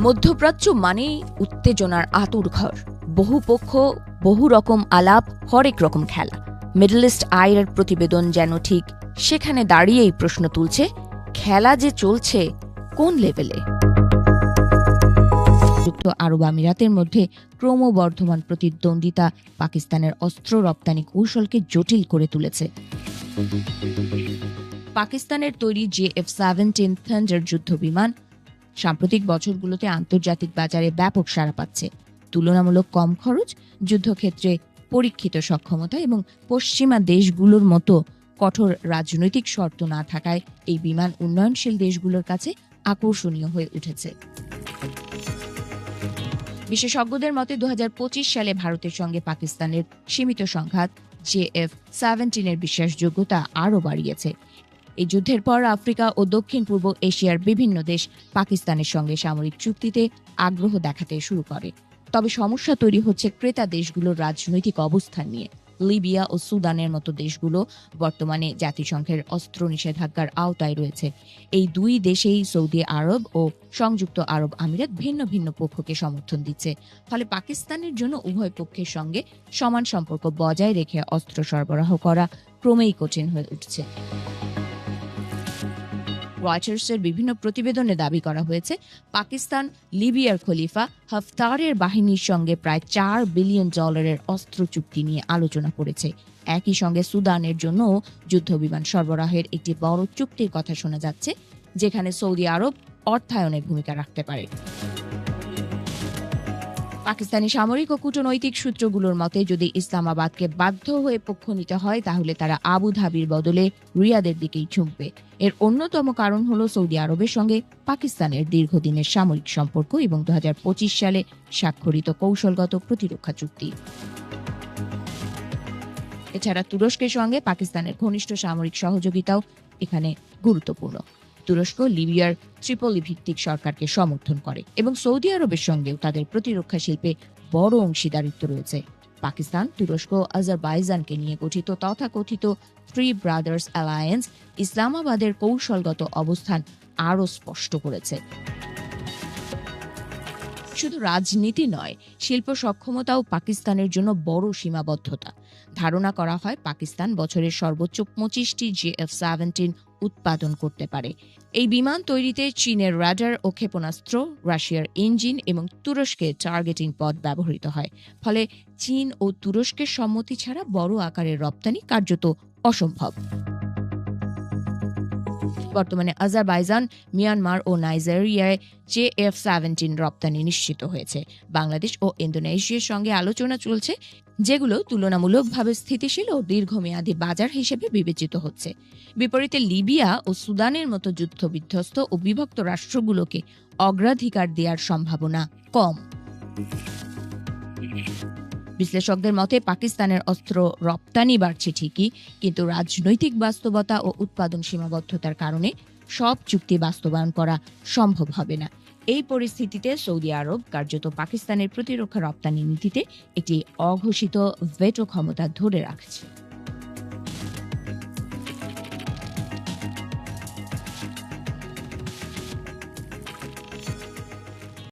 মধ্যপ্রাচ্য মানেই উত্তেজনার আঁতুড়ঘর। বহু পক্ষ, বহু রকম আলাপ, হরেক রকম খেলা। মিডল ইস্ট আইয়ের প্রতিবেদন যেন ঠিক সেখানে দাঁড়িয়েই প্রশ্ন তুলছে, খেলা যে চলছে কোন লেভেলে? যুক্ত আরব আমিরাতের মধ্যে ক্রমবর্ধমান প্রতিদ্বন্দ্বিতা পাকিস্তানের অস্ত্র রপ্তানি কৌশলকে জটিল করে তুলেছে। পাকিস্তানের তৈরি JF-17 থান্ডার যুদ্ধ বিমান সাম্প্রতিক বছরগুলোতে আন্তর্জাতিক বাজারে ব্যাপক সাড়া পাচ্ছে। তুলনামূলক কম খরচ, যুদ্ধক্ষেত্রে পরীক্ষিত সক্ষমতা এবং পশ্চিমা দেশগুলোর মতো কঠোর রাজনৈতিক শর্ত না থাকায় এই বিমান উন্নয়নশীল দেশগুলোর কাছে আকর্ষণীয় হয়ে উঠেছে। বিশেষজ্ঞদের মতে 2025 সালে ভারতের সঙ্গে পাকিস্তানের সীমিত সংঘাত JF-17 বিশ্বাসযোগ্যতা আরও বাড়িয়েছে। এই যুদ্ধের পর আফ্রিকা ও দক্ষিণ পূর্ব এশিয়ার বিভিন্ন দেশ পাকিস্তানের সঙ্গে সামরিক চুক্তিতে আগ্রহ দেখাতে শুরু করে। তবে সমস্যা তৈরি হচ্ছে ক্রেতা দেশগুলোর রাজনৈতিক অবস্থান নিয়ে। লিবিয়া ও সুদানের মতো দেশগুলো বর্তমানে জাতিসংঘের অস্ত্র নিষেধাজ্ঞার আওতায় রয়েছে। এই দুই দেশেই সৌদি আরব ও সংযুক্ত আরব আমিরাত ভিন্ন ভিন্ন পক্ষকে সমর্থন দিচ্ছে। ফলে পাকিস্তানের জন্য উভয় পক্ষের সঙ্গে সমান সম্পর্ক বজায় রেখে অস্ত্র সরবরাহ করা ক্রমেই কঠিন হয়ে উঠছে। রয়টার্সের বিভিন্ন প্রতিবেদনে দাবি করা হয়েছে, পাকিস্তান লিবিয়ার খলিফা হাফতারের বাহিনীর সঙ্গে প্রায় $4 বিলিয়ন অস্ত্র চুক্তি নিয়ে আলোচনা করেছে। একই সঙ্গে সুদানের জন্য যুদ্ধবিমান সরবরাহের একটি বড় চুক্তির কথা শোনা যাচ্ছে, যেখানে সৌদি আরব অর্থায়নের ভূমিকা রাখতে পারে। পাকিস্তানি সামরিক ও কূটনৈতিক সূত্রগুলোর মতে, যদি ইসলামাবাদকে বাধ্য হয়ে পক্ষ নিতে হয় তাহলে তারা আবুধাবির বদলে রিয়াদের দিকেই ঝুঁকবে। এর অন্যতম কারণ হলো সৌদি আরবের সঙ্গে পাকিস্তানের দীর্ঘদিনের সামরিক সম্পর্ক এবং 2025 সালে স্বাক্ষরিত কৌশলগত প্রতিরক্ষা চুক্তি। এছাড়া তুরস্কের সঙ্গে পাকিস্তানের ঘনিষ্ঠ সামরিক সহযোগিতাও এখানে গুরুত্বপূর্ণ। তুরস্ক লিবিয়ার ত্রিপলি ভিত্তিক সরকারকে সমর্থন করে এবং সৌদি আরবের সঙ্গেও তাদের প্রতিরক্ষা শিল্পে বড় অংশীদারিত্ব রয়েছে। পাকিস্তান, তুরস্ক, আজারবাইজানকে নিয়ে গঠিত তথাকথিত থ্রি ব্রাদার্স অ্যালায়েন্স ইসলামাবাদের কৌশলগত অবস্থান আরও স্পষ্ট করেছে। শুধু রাজনীতি নয়, শিল্প সক্ষমতাও পাকিস্তানের জন্য বড় সীমাবদ্ধতা। ধারণা করা হয় পাকিস্তান বছরের সর্বোচ্চ 25টি JF-17 উৎপাদন করতে পারে। এই বিমান তৈরিতে চীনের রাডার ও ক্ষেপণাস্ত্র, রাশিয়ার ইঞ্জিন এবং তুরস্কের টার্গেটিং পদ ব্যবহৃত হয়। ফলে চীন ও তুরস্কের সম্মতি ছাড়া বড় আকারের রপ্তানি কার্যত অসম্ভব। বর্তমানে আজারবাইজান, মিয়ানমার ও নাইজেরিয়ায় JF-17 রপ্তানি নিশ্চিত হয়েছে। বাংলাদেশ ও ইন্দোনেশিয়ার সঙ্গে আলোচনা চলছে, যেগুলো তুলনামূলকভাবে স্থিতিশীল ও দীর্ঘমেয়াদী বাজার হিসেবে বিবেচিত হচ্ছে। বিপরীতে লিবিয়া ও সুদানের মতো যুদ্ধবিধ্বস্ত ও বিভক্ত রাষ্ট্রগুলোকে অগ্রাধিকার দেওয়ার সম্ভাবনা কম। বিশ্লেষকদের মতে পাকিস্তানের অস্ত্র রপ্তানি বাড়ছে ঠিকই, কিন্তু রাজনৈতিক বাস্তবতা ও উৎপাদন সীমাবদ্ধতার কারণে সব চুক্তি বাস্তবায়ন করা সম্ভব হবে না। এই পরিস্থিতিতে সৌদি আরব কার্যত পাকিস্তানের প্রতিরক্ষা রপ্তানি নীতিতে একটি অঘোষিত ভেটো ক্ষমতা ধরে রাখছে।